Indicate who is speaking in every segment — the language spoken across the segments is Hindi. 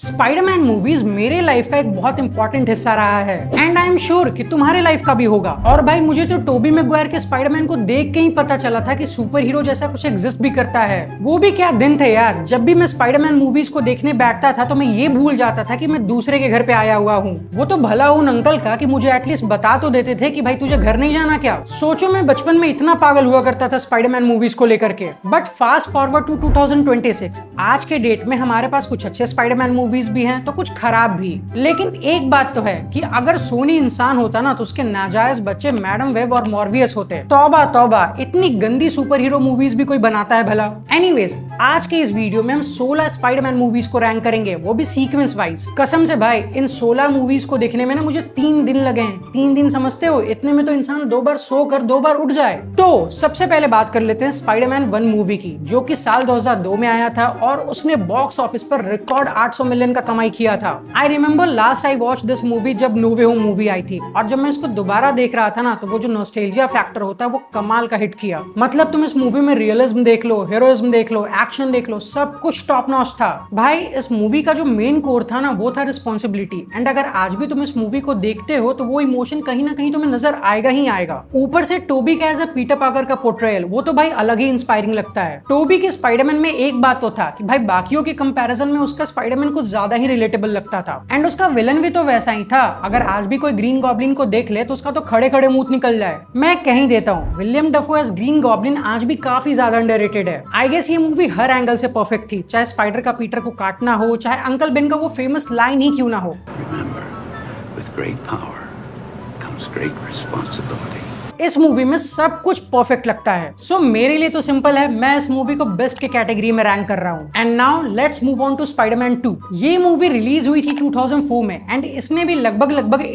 Speaker 1: स्पाइडरमैन मूवीज मेरे लाइफ का एक बहुत इंपॉर्टेंट हिस्सा रहा है एंड आई एम श्योर कि तुम्हारे लाइफ का भी होगा। और भाई मुझे तो टोबी मैगवायर के स्पाइडरमैन को देख के ही पता चला था कि सुपर हीरो जैसा कुछ एग्जिस्ट भी करता है। वो भी क्या दिन थे यार, जब भी मैं स्पाइडरमैन मूवीज को देखने बैठता था तो मैं ये भूल जाता था कि मैं दूसरे के घर पे आया हुआ हूँ। वो तो भला उन अंकल का कि मुझे एटलीस्ट बता तो देते थे कि भाई तुझे घर नहीं जाना क्या। सोचो मैं बचपन में इतना पागल हुआ करता था स्पाइडरमैन मूवीज को लेकर के। बट फास्ट फॉरवर्ड टू 2026, आज के डेट में हमारे पास कुछ अच्छे स्पाइडरमैन मूवीज भी हैं तो कुछ खराब भी। लेकिन एक बात तो है कि अगर सोनी इंसान होता ना तो उसके नाजायज बच्चे मैडम वेब और मॉर्बियस होते। तौबा तौबा, इतनी गंदी सुपर हीरो मूवीज भी कोई बनाता है भला। एनीवेज, आज के इस वीडियो में हम 16 स्पाइडरमैन मूवीज को रैंक करेंगे, वो भी सीक्वेंस वाइज। कसम से भाई इन 16 मूवीज को देखने में ना मुझे 3 दिन लगे हैं। 3 दिन समझते हो, इतने में तो इंसान 2 बार सो कर 2 बार उठ जाए। तो सबसे पहले बात कर लेते हैं स्पाइडरमैन 1 मूवी की, जो कि साल 2002 में आया था और उसने बॉक्स ऑफिस पर रिकॉर्ड 800 मिलियन का कमाई किया था। I remember last I watch this movie जब नो वे होम मूवी आई थी, और जब मैं इसको दोबारा देख रहा था ना तो वो जो नॉस्टैल्जिया फैक्टर होता है वो कमाल का हिट किया। मतलब तुम इस मूवी में रियलिज्म देख लो, हीरोइज्म देख लो, एक्शन देख लो, सब कुछ टॉप नॉच था। भाई इस मूवी का जो मेन कोर था ना वो था रिस्पॉन्सिबिलिटी। एंड अगर आज भी तुम इस मूवी को देखते हो तो वो इमोशन कहीं ना कहीं तुम्हें नजर आएगा ही आएगा। ऊपर से टोबी का एज अ पीटर पार्कर का पोर्ट्रेयल, वो तो भाई अलग ही इंस्पायरिंग लगता है। टोबी के स्पाइडरमैन में एक बात तो था कि भाई बाकियों के कंपैरिजन में उसका स्पाइडरमैन कुछ ज्यादा ही रिलेटेबल लगता था। एंड उसका विलन भी तो वैसा ही था। अगर आज भी कोई ग्रीन गॉब्लिन को देख ले तो उसका तो खड़े खड़े मुंह निकल जाए। मैं कहीं देता हूँ, विलियम डफो एज ग्रीन गॉब्लिन आज भी काफी ज्यादा अंडररेटेड है। आई गेस ये मूवी हर एंगल से परफेक्ट थी, चाहे स्पाइडर का पीटर को काटना हो, चाहे अंकल बेन का वो फेमस लाइन ही क्यों ना हो।
Speaker 2: Remember, with great power comes great responsibility.
Speaker 1: इस मूवी में सब कुछ परफेक्ट लगता है। सो मेरे लिए तो सिंपल है, मैं इस मूवी को बेस्ट के कैटेगरी में रैंक कर रहा हूँ। And now let's move on to Spiderman 2। ये मूवी रिलीज हुई थी 2004 में एंड इसने भी लगभग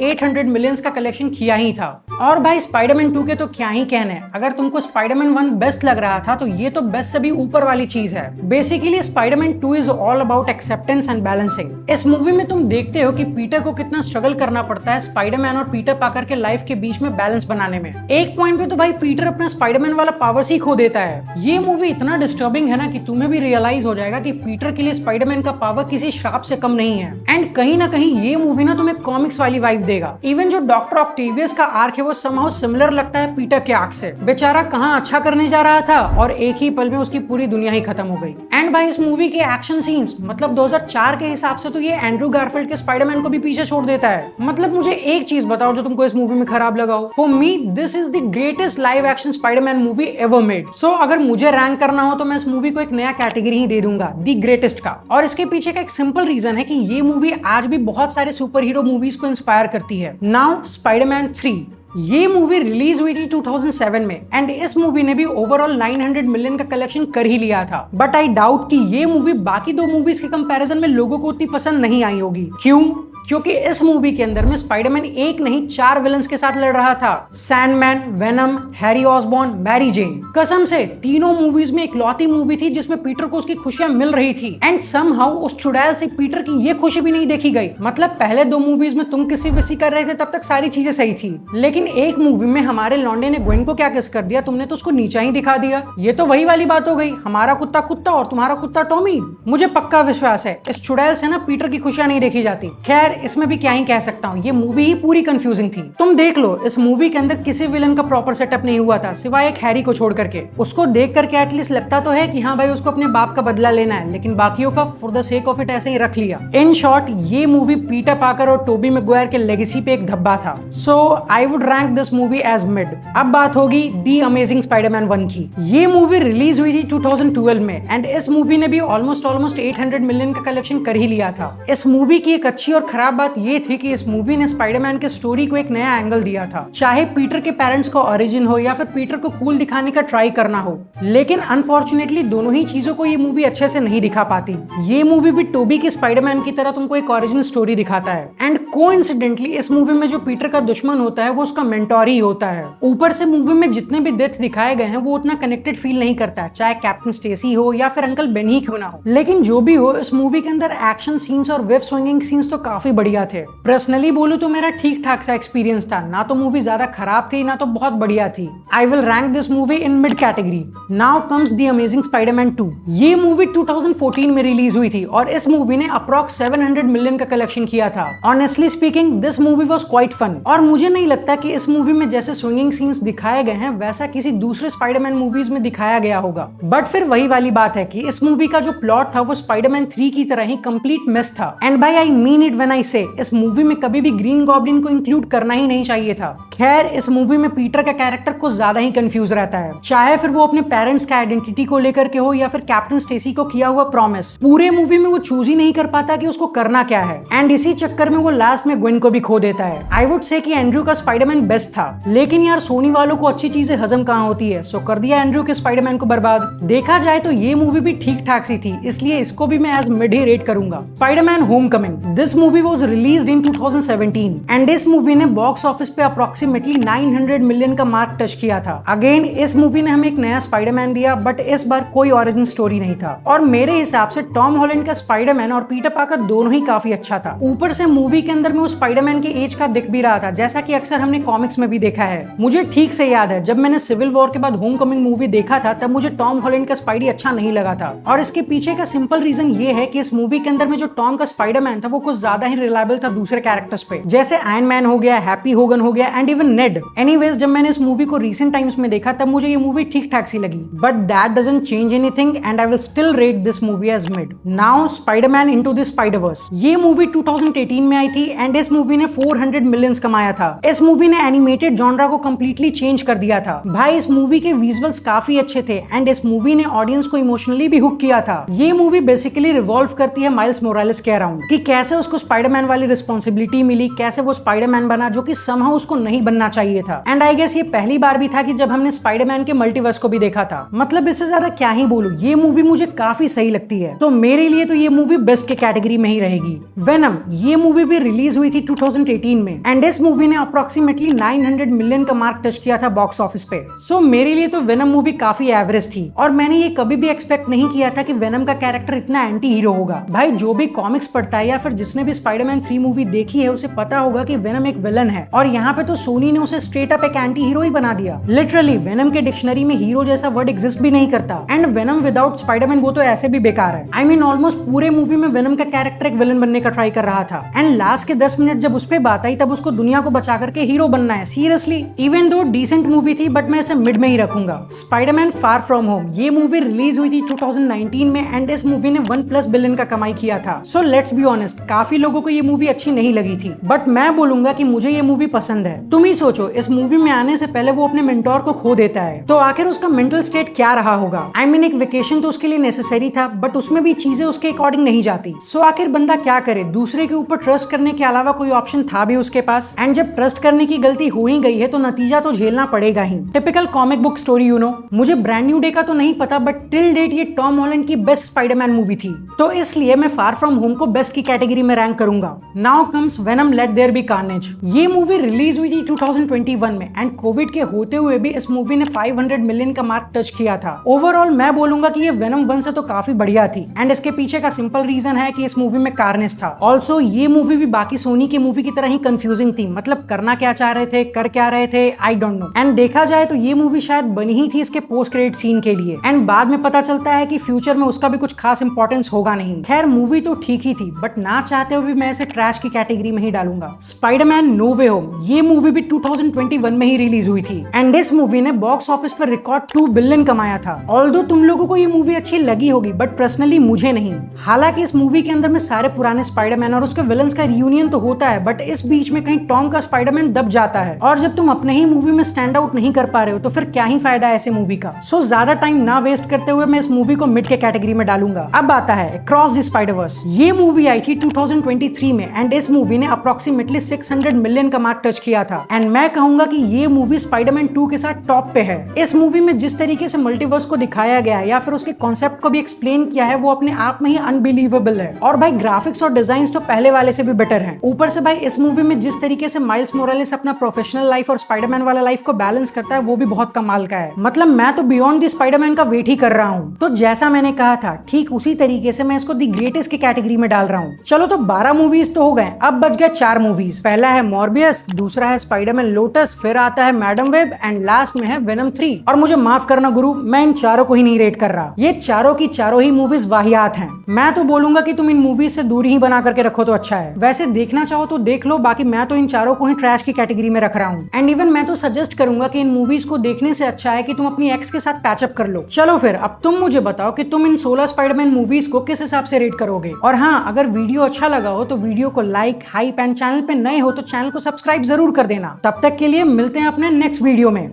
Speaker 1: 800 मिलियंस का कलेक्शन किया ही था। और भाई स्पाइडरमैन 2 के तो क्या ही कहने। अगर तुमको स्पाइडरमैन 1 बेस्ट लग रहा था तो ये तो बेस्ट से भी ऊपर वाली चीज है। Basically Spiderman 2 is all about acceptance and balancing. इस मूवी में तुम देखते हो कि पीटर को कितना स्ट्रगल करना पड़ता है स्पाइडरमैन और पीटर पार्कर के लाइफ के बीच में बैलेंस बनाने में। एक पॉइंट पे तो भाई पीटर अपना स्पाइडरमैन वाला पावर ही खो देता है। ये मूवी इतना डिस्टर्बिंग है ना कि तुम्हें भी रियलाइज हो जाएगा कि पीटर के लिए स्पाइडरमैन का पावर किसी श्राप से कम नहीं है। एंड कहीं ना कहीं ये मूवी ना तुम्हें कॉमिक्स वाली वाइब देगा। इवन जो डॉक्टर ऑक्टेवियस का आर्क है वो समहाउ सिमिलर लगता है पीटर के आर्क से। बेचारा कहाँ अच्छा करने जा रहा था और एक ही पल में उसकी पूरी दुनिया ही खत्म हो गई। एंड भाई इस मूवी के एक्शन सीन्स, मतलब 2004 के हिसाब से तो ये एंड्रू गारफील्ड के स्पाइडरमैन को भी पीछे छोड़ देता है। मतलब मुझे एक चीज बताओ जो तुमको इस मूवी में खराब लगा हो। For me this is the greatest live action Spiderman movie ever made. So अगर मुझे रैंक करना हो तो मैं इस मूवी को एक नया कैटेगरी ही दे दूंगा, दी ग्रेटेस्ट का। और इसके पीछे का एक सिंपल रीजन है कि ये मूवी आज भी बहुत सारे सुपर हीरो मूवीज को इंस्पायर करती है। Now Spiderman 3। ये मूवी रिलीज हुई थी 2007 में एंड इस मूवी ने भी ओवरऑल 900 मिलियन का कलेक्शन कर ही लिया था। बट आई डाउट कि ये मूवी बाकी 2 मूवीज के कंपैरिजन में लोगों को उतनी पसंद नहीं आई होगी। क्यों? क्योंकि इस मूवी के अंदर में स्पाइडरमैन एक नहीं 4 विलन्स के साथ लड़ रहा था। Sandman, Venom, Harry Osborn, Mary Jane. कसम से तीनों मूवीज में इकलौती मूवी थी जिसमें पीटर को उसकी खुशियां मिल रही थी। एंड समहाउ उस चुड़ैल से पीटर की ये खुशी भी नहीं देखी गई। मतलब पहले 2 मूवीज में तुम किसी विसी कर रहे थे तब तक सारी चीजें सही थी, लेकिन एक मूवी में हमारे लौंडे ने ग्वेन को क्या किस कर दिया, तुमने तो उसको नीचा ही दिखा दिया। ये तो वही वाली बात हो गई, हमारा कुत्ता कुत्ता और तुम्हारा कुत्ता टॉमी। मुझे पक्का विश्वास है इस चुड़ैल से ना पीटर की खुशियां नहीं देखी जाती। खैर इसमें भी क्या ही कह सकता हूँ, ये मूवी ही पूरी कंफ्यूजिंग थी। तुम देख लो इस मूवी के अंदर किसी विलन का प्रॉपर सेटअप नहीं हुआ था सिवाय एक हैरी को छोड़ करके। उसको देख करके एटलीस्ट लगता तो है कि हाँ भाई उसको अपने बाप का बदला लेना है, लेकिन बाकियों का for the sake of it ऐसे ही रख लिया। इन शॉर्ट ये मूवी पीटर पार्कर और टोबी मैगवायर के लेगेसी पे एक धब्बा था। So I would rank this movie as mid. अब बात होगी दी अमेजिंग स्पाइडरमैन 1 की। ये मूवी रिलीज हुई थी 2012 में एंड इस मूवी ने भी ऑलमोस्ट 800 मिलियन का कलेक्शन कर ही लिया था। इस मूवी की एक अच्छी और खराब बात ये थी कि इस मूवी ने स्पाइडरमैन के स्टोरी को एक नया एंगल दिया था, चाहे पीटर के पेरेंट्स का ओरिजिन हो या फिर पीटर को कूल दिखाने का ट्राई करना हो। लेकिन अनफॉर्चुनेटली दोनों ही चीजों को ये मूवी अच्छे से नहीं दिखा पाती। ये मूवी भी टोबी के स्पाइडरमैन की तरह तुमको एक ओरिजिन स्टोरी दिखाता है। एंड कोइंसिडेंटली इस मूवी में जो पीटर का दुश्मन होता है वो उसका उसका मेंटोर ही होता है। ऊपर से मूवी में जितने भी डेथ दिखाए गए हैं वो उतना कनेक्टेड फील नहीं करता है, चाहे कैप्टन स्टेसी हो या फिर अंकल बेन ही क्यों ना हो। लेकिन जो भी हो, इस मूवी के अंदर एक्शन सीन्स और वेब स्विंगिंग सीन्स तो काफी बढ़िया थे। पर्सनली बोलूं तो मेरा ठीक ठाक सा एक्सपीरियंस था, ना तो मूवी ज्यादा खराब थी ना तो बहुत बढ़िया थी। I will rank this movie in mid category. Now comes the amazing Spiderman 2। ये मूवी 2014 में रिलीज हुई थी और इस मूवी ने अप्रॉक्स 700 मिलियन का कलेक्शन किया था। Honestly speaking this movie was quite fun और मुझे नहीं लगता कि इस मूवी में जैसे स्विंगिंग सीन्स दिखाए गए हैं वैसा किसी दूसरे स्पाइडरमैन मूवीज में दिखाया गया होगा। बट फिर वही वाली बात है कि इस मूवी का जो प्लॉट था वो स्पाइडरमैन 3 की तरह ही कंप्लीट मेस था। And by I mean it when I say this movie में कभी भी ग्रीन गॉब्लिन को इंक्लूड करना ही नहीं चाहिए था। खैर, इस मूवी में पीटर का कैरेक्टर कुछ ज्यादा ही कंफ्यूज रहता है, चाहे फिर वो अपने पेरेंट्स का आइडेंटिटी को लेकर के हो या फिर कैप्टन स्टेसी को किया हुआ प्रॉमिस। पूरे मूवी में वो चूज ही नहीं कर पाता कि उसको करना क्या है एंड इसी चक्कर में वो लास्ट में ग्वेन को भी खो देता है। आई वुड से कि एंड्रयू का स्पाइडरमैन बेस्ट था, लेकिन यार सोनी वालों को अच्छी चीजें हजम कहाँ होती है, सो कर दिया एंड्रयू के स्पाइडरमैन को बर्बाद। देखा जाए तो ये मूवी भी ठीक ठाक सी थी, इसलिए इसको भी मैं एज मिड ही रेट करूंगा। Spiderman Homecoming. This movie was released in 2017 and इस मूवी ने बॉक्स ऑफिस पे अप्रोक्सीमेटली 900 मिलियन का मार्क टच किया था। अगेन इस मूवी ने हमें एक नया स्पाइडरमैन दिया, बट इस बार कोई ओरिजिन स्टोरी नहीं था और मेरे हिसाब से टॉम हॉलैंड का स्पाइडरमैन और पीटर पार्कर दोनों ही काफी अच्छा था। ऊपर से मूवी के अंदर में उस स्पाइडरमैन के एज का दिख भी रहा था, जैसा कि अक्सर हमने कॉमिक्स में भी देखा है। मुझे ठीक से याद है जब मैंने सिविल वॉर के बाद होमकमिंग मूवी देखा था तब मुझे टॉम हॉलैंड का स्पाइडी अच्छा नहीं लगा था और इसके पीछे का सिंपल रीजन ये है कि इस मूवी के अंदर में जो टॉम का स्पाइडरमैन था वो कुछ ज्यादा ही रिलायबल था दूसरे कैरेक्टर्स पे, जैसे आयरन मैन हो गया, हैप्पी होगन हो गया एंड इवन नेड। एनीवेज, जब मैंने इस मूवी को रीसेंट टाइम्स में देखा तब मुझे ये मूवी ठीक ठाक सी लगी, but that doesn't change anything and I will still rate this movie as mid. Now Spiderman into the Spiderverse. ये मूवी 2018 में आई थी एंड इस मूवी ने 400 मिलियंस कमाया था। इस मूवी ने एनिमेटेड जॉनरा को कंप्लीटली चेंज कर दिया था। भाई, इस मूवी के विजुअल्स काफी अच्छे थे एंड इस मूवी ने ऑडियंस को इमोशनली भी हुक किया था। ये मूवी बेसिकली रिवॉल्व करती है माइल्स मोरालेस के अराउंड कि कैसे उसको स्पाइडरमैन वाली रिस्पॉन्सिबिलिटी मिली, कैसे वो स्पाइडरमैन बना जो कि समहाउ उसको नहीं बनना चाहिए था। एंड आई गेस ये पहली बार भी था कि जब हमने स्पाइडरमैन के मल्टीवर्स को भी देखा था। मतलब इससे ज्यादा क्या ही बोलूं, ये मूवी मुझे काफी सही लगती है, तो मेरे लिए तो ये मूवी बेस्ट के कैटेगरी में ही रहेगी। वेनम। ये मूवी भी रिलीज हुई थी 2018 में एंड इस मूवी ने अप्रोक्सीमेटली 900 मिलियन का मार्क टच किया था बॉक्स ऑफिस पे। सो मेरे लिए तो वेनम मूवी काफी एवरेज थी और मैंने ये कभी भी एक्सपेक्ट नहीं किया था कि वेनम का कैरेक्टर इतना एंटी हीरो होगा। भाई, जो भी कॉमिक्स पढ़ता है या फिर जिसने भी स्पाइडरमैन 3 मूवी देखी है उसे पता होगा कि वेनम एक विलन है और यहाँ पे तो सोनी ने उसे स्ट्रेट अप एक एंटी हीरो ही बना दिया। लिटरली वेनम के डिक्शनरी में हीरो जैसा वर्ड एग्जिस्ट भी नहीं करता एंड वेनम विदाउट स्पाइडरमैन वो तो ऐसे भी बेकार है। आई मीन ऑलमोस्ट पूरे मूवी में वेनम का कैरेक्टर एक विलन बनने का ट्राई कर रहा था एंड लास्ट के 10 मिनट जब उस पे बात आई तब उसको दुनिया को बचा करके हीरो बनना है। Seriously, even though decent movie थी बट मैं इसे मिड में ही रखूंगा। Spiderman far from home. ये मूवी रिलीज हुई थी 2019 में एंड इस मूवी ने 1+ बिलियन का कमाई किया था। सो लेट्स बी ऑनेस्ट, काफी लोगों को ये मूवी अच्छी नहीं लगी थी बट मैं बोलूंगा कि मुझे ये मूवी पसंद है। तुम ही सोचो, इस मूवी में आने से पहले वो अपने मेंटोर को खो देता है, तो आखिर उसका मेंटल स्टेट क्या रहा होगा। आई मीन एक वेकेशन तो उसके लिए नेसेसरी था बट उसमें भी चीजें उसके अकॉर्डिंग नहीं जाती। सो आखिर बंदा क्या करे, दूसरे के ऊपर ट्रस्ट करने के अलावा कोई ऑप्शन था भी उसके पास एंड जब ट्रस्ट करने की गलती हो ही गई है तो नतीजा तो झेलना पड़ेगा ही। Typical comic book story you know. मुझे ब्रांड न्यू डे का तो नहीं पता बट टिल डेट ये टॉम हॉलैंड की बेस्ट स्पाइडरमैन मूवी थी, तो इसलिए मैं फार फ्रॉम होम को बेस्ट की कैटेगरी में रैंक करूंगा। Now comes Venom let there be carnage. ये मूवी रिलीज हुई थी 2021 में एंड कोविड के होते हुए भी इस मूवी ने 500 मिलियन का मार्क टच किया था। ओवरऑल मैं बोलूंगा कि ये वेनम 1 से तो काफी बढ़िया थी एंड इसके पीछे का सिंपल रीजन है कि इस मूवी में कार्नेज था। ऑल्सो ये मूवी भी बाकी सोनी की मूवी की तरह ही कंफ्यूजिंग थी, मतलब करना क्या चाह रहे थे, कर क्या रहे थे, आई डोंट नो। एंड देखा जाए तो ये मूवी शायद बनी ही थी इसके पोस्ट क्रेडिट सीन के लिए एंड बाद में पता चलता है कि फ्यूचर में उसका भी कुछ खास इंपॉर्टेंस होगा नहीं। खैर, मूवी तो ठीक ही थी बट ना चाहते हुए भी मैं इसे ट्रैश की कैटेगरी में ही डालूंगा। स्पाइडरमैन नो वे होम। ये मूवी भी 2021 में ही रिलीज हुई थी एंड इस मूवी ने बॉक्स ऑफिस पर रिकॉर्ड 2 बिलियन कमाया था। ऑल्दो तुम लोगों को ये मूवी अच्छी लगी होगी बट पर्सनली मुझे नहीं। हालांकि इस मूवी के अंदर में सारे पुराने स्पाइडरमैन और उसके विलन्स का रियूनियन तो होता है बट इस बीच में कहीं टॉम का स्पाइडरमैन दब जाता है और जब तुम अपने ही मूवी में स्टैंड आउट नहीं कर पा रहे हो तो फिर क्या ही फायदा है ऐसे मूवी का। सो ज्यादा टाइम ना वेस्ट करते हुए मैं इस मूवी को मिड के कैटेगरी में डालूंगा। अब आता है अक्रॉस द स्पाइडरवर्स। ये मूवी आई थी 2023 में एंड इस मूवी ने अप्रोक्सीमेटली 600 मिलियन का मार्क टच किया था। एंड मैं कहूंगा कि ये मूवी स्पाइडरमैन 2 के साथ टॉप पे है। इस मूवी में जिस तरीके से मल्टीवर्स को दिखाया गया है या फिर उसके कॉन्सेप्ट को भी एक्सप्लेन किया है वो अपने आप में ही अनबिलीवेबल है। और भाई ग्राफिक्स और डिजाइन तो पहले वाले से भी बेटर है। ऊपर से भाई इस मूवी में जिस तरीके से माइल्स मोरालेस अपना प्रोफेशनल लाइफ और स्पाइडरमैन वाला लाइफ को बैलेंस करता है वो भी बहुत कमाल का है। मतलब मैं तो बियॉन्ड द स्पाइडरमैन का वेट ही कर रहा हूँ। तो जैसा मैंने कहा था ठीक उसी तरीके से मैं इसको दी ग्रेटेस्ट की कैटेगरी में डाल रहा हूँ। चलो तो 12 मूवीज तो हो गए, अब बच गए 4 मूवीज। पहला है मॉर्बियस, दूसरा है स्पाइडरमैन लोटस, फिर आता है मैडम वेब एंड लास्ट में है वेनम 3। और मुझे माफ करना गुरु, मैं इन चारों को ही नहीं रेट कर रहा। ये चारों की चारों ही मूवीज वाहियात हैं। मैं तो बोलूंगा कि तुम इन मूवीज से दूरी ही बना करके रखो तो अच्छा है। वैसे देखना चाहो तो देख लो, बाकी मैं तो इन चारों को ही ट्रैश की कैटेगरी में रख रहा हूँ। एंड इवन मैं तो सजेस्ट करूंगा कि इन मूवीज को देखने से अच्छा है कि तुम अपनी एक्स के साथ पैचअप कर लो। चलो फिर अब तुम मुझे बताओ कि तुम इन 16 स्पाइडरमैन मूवीज को किस हिसाब से रेट करोगे। और हाँ, अगर वीडियो अच्छा लगा हो तो वीडियो को लाइक, हाइप एंड चैनल पे नए हो तो चैनल को सब्सक्राइब जरूर कर देना। तब तक के लिए मिलते हैं अपने नेक्स्ट वीडियो में।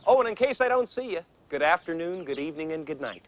Speaker 3: Oh, and in case I don't see you, good afternoon, good evening, and good night.